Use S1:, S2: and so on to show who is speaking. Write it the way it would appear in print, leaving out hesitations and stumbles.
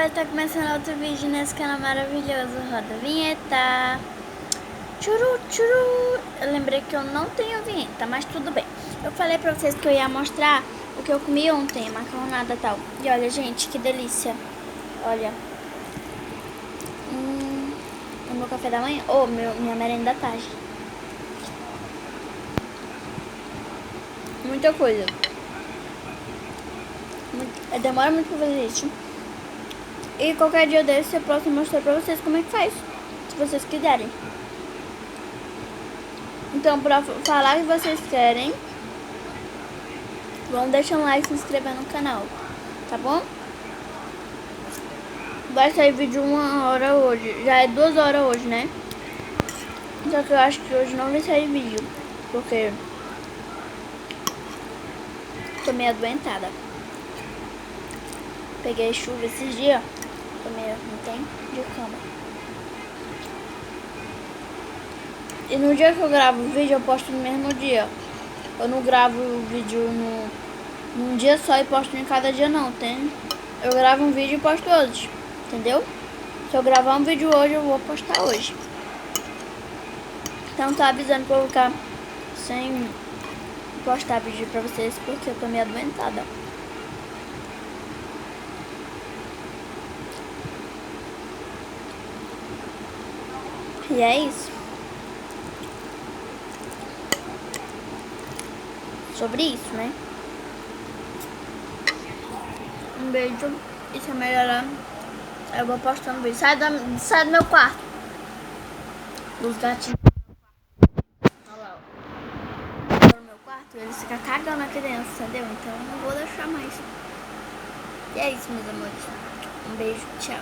S1: Oi, tá começando outro vídeo nesse canal maravilhoso. Roda a vinheta. Tchuru, tchuru. Eu lembrei que eu não tenho vinheta, mas tudo bem. Eu falei pra vocês que eu ia mostrar o que eu comi ontem, macarronada e tal. E olha, gente, que delícia. Olha. O meu café da manhã. Minha merenda da tarde. Muita coisa. Demora muito pra fazer isso. E qualquer dia desse eu posso mostrar pra vocês como é que faz, se vocês quiserem. Então, pra falar que vocês querem, vão deixar um like e se inscrever no canal, tá bom? Vai sair vídeo 1 hora hoje, já é 2 horas hoje, né? Só que eu acho que hoje não vai sair vídeo, porque tô meio adoentada. Peguei chuva esses dias, tô meio, não tem, de cama. E no dia que eu gravo o vídeo, eu posto no mesmo dia. Eu não gravo o vídeo num dia só e posto em cada dia não, tem? Eu gravo um vídeo e posto hoje, entendeu? Se eu gravar um vídeo hoje, eu vou postar hoje. Então tô avisando pra eu ficar sem postar vídeo pra vocês, porque eu tô meio adoentada. E é isso. Sobre isso, né? Um beijo. E se eu melhorar, eu vou postando vídeo. Sai do meu quarto. Dos gatinhos. Olha lá, ó. No meu quarto, eles ficam cagando aqui dentro, entendeu? Então eu não vou deixar mais. E é isso, meus amores. Um beijo, tchau.